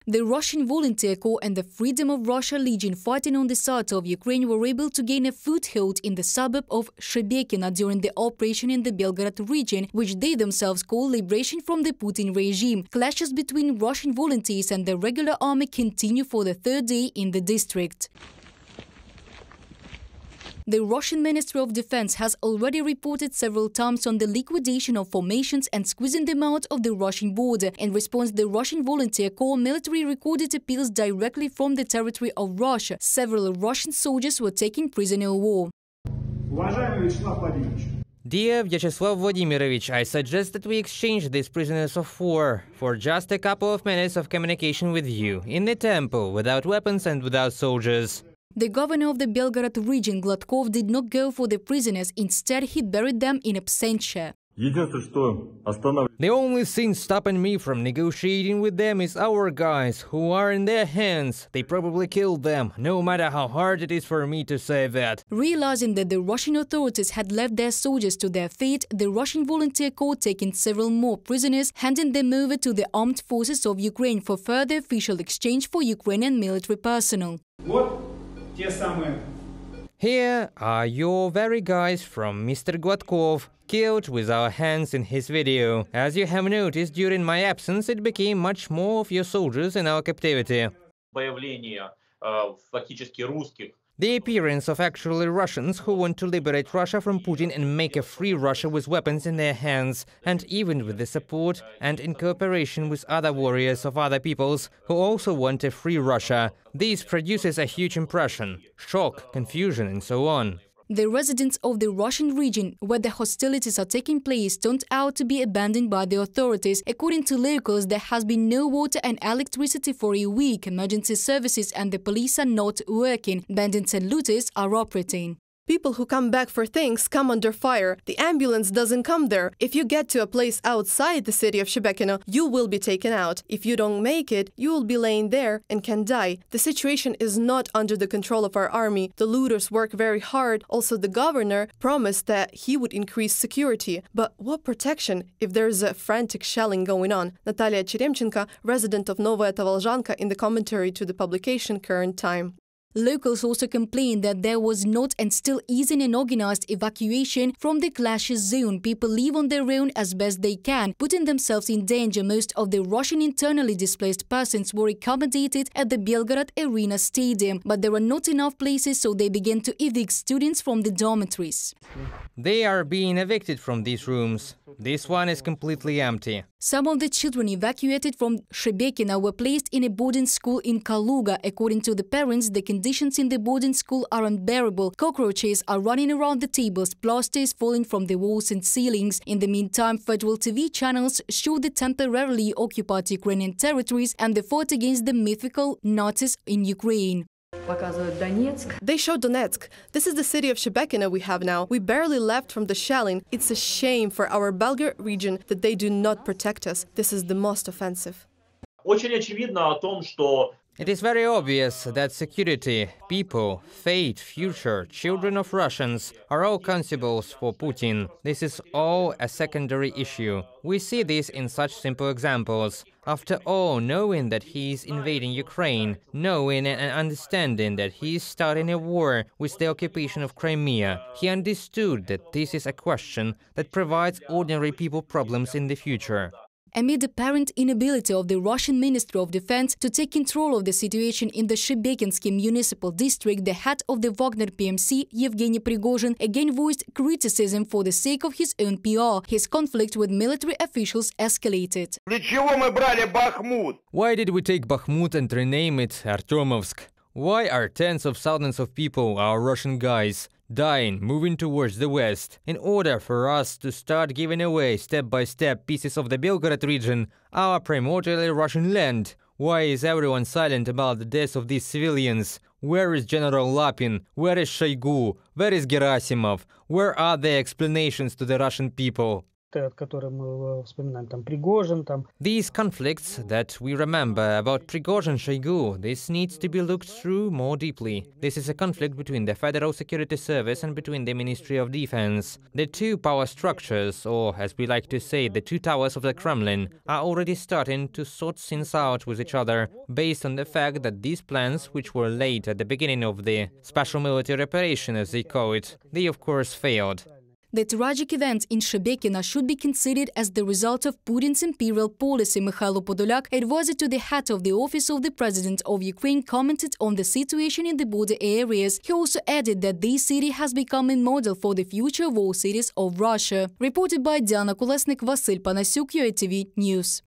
The Russian Volunteer Corps and the Freedom of Russia Legion fighting on the side of Ukraine were able to gain a foothold in the suburb of Shebekino during the operation in the Belgorod region, which they themselves call liberation from the Putin regime. Clashes between Russian volunteers and the regular army continue for the third day in the district. The Russian Ministry of Defense has already reported several times on the liquidation of formations and squeezing them out of the Russian border. In response, the Russian Volunteer Corps military recorded appeals directly from the territory of Russia. Several Russian soldiers were taken prisoner of war. Dear Vyacheslav Vladimirovich, I suggest that we exchange these prisoners of war for just a couple of minutes of communication with you, in the temple, without weapons and without soldiers. The governor of the Belgorod region, Gladkov, did not go for the prisoners. Instead, he buried them in absentia. The only thing stopping me from negotiating with them is our guys, who are in their hands. They probably killed them, no matter how hard it is for me to say that. Realizing that the Russian authorities had left their soldiers to their fate, the Russian Volunteer Corps taken several more prisoners, handing them over to the armed forces of Ukraine for further official exchange for Ukrainian military personnel. Here are your very guys from Mr. Gladkov, killed with our hands in his video. As you have noticed, during my absence, it became much more of your soldiers in our captivity. The appearance of actually Russians who want to liberate Russia from Putin and make a free Russia with weapons in their hands, and even with the support and in cooperation with other warriors of other peoples who also want a free Russia. This produces a huge impression, shock, confusion and so on. The residents of the Russian region, where the hostilities are taking place, turned out to be abandoned by the authorities. According to locals, there has been no water and electricity for a week. Emergency services and the police are not working. Bandits and looters are operating. People who come back for things come under fire. The ambulance doesn't come there. If you get to a place outside the city of Shebekino, you will be taken out. If you don't make it, you will be laying there and can die. The situation is not under the control of our army. The looters work very hard. Also, the governor promised that he would increase security. But what protection if there's a frantic shelling going on? Natalia Cheremchenko, resident of Novaya Tavalzhanka, in the commentary to the publication Current Time. Locals also complained that there was not and still isn't an organized evacuation from the clashes zone. People live on their own as best they can, putting themselves in danger. Most of the Russian internally displaced persons were accommodated at the Belgorod Arena Stadium, but there were not enough places, so they began to evict students from the dormitories. They are being evicted from these rooms. This one is completely empty. Some of the children evacuated from Shebekino were placed in a boarding school in Kaluga. According to the parents, the conditions in the boarding school are unbearable. Cockroaches are running around the tables, plaster is falling from the walls and ceilings. In the meantime, federal TV channels show the temporarily occupied Ukrainian territories and the fight against the mythical Nazis in Ukraine. They show Donetsk. This is the city of Shebekino we have now. We barely left from the shelling. It's a shame for our Belgorod region that they do not protect us. This is the most offensive. It is very obvious that security, people, fate, future, children of Russians are all constables for Putin. This is all a secondary issue. We see this in such simple examples. After all, knowing that he is invading Ukraine, knowing and understanding that he is starting a war with the occupation of Crimea, he understood that this is a question that provides ordinary people problems in the future. Amid the apparent inability of the Russian Ministry of Defense to take control of the situation in the Shebekinsky municipal district, the head of the Wagner PMC, Yevgeny Prigozhin, again voiced criticism for the sake of his own PR. His conflict with military officials escalated. Why did we take Bakhmut and rename it Artyomovsk? Why are tens of thousands of people, our Russian guys, dying, moving towards the west, in order for us to start giving away step by step pieces of the Belgorod region, our primordially Russian land? Why is everyone silent about the deaths of these civilians? Where is General Lapin? Where is Shoigu? Where is Gerasimov? Where are the explanations to the Russian people? These conflicts that we remember about Prigozhin Shoigu, this needs to be looked through more deeply. This is a conflict between the Federal Security Service and between the Ministry of Defense. The two power structures, or as we like to say, the two towers of the Kremlin, are already starting to sort things out with each other, based on the fact that these plans, which were laid at the beginning of the special military operation, as they call it, they of course failed. The tragic events in Shebekino should be considered as the result of Putin's imperial policy. Mikhailo Podolyak, advisor to the head of the Office of the President of Ukraine, commented on the situation in the border areas. He also added that this city has become a model for the future war cities of Russia. Reported by Diana Kolesnik, Vasil Panasiuk, UATV News.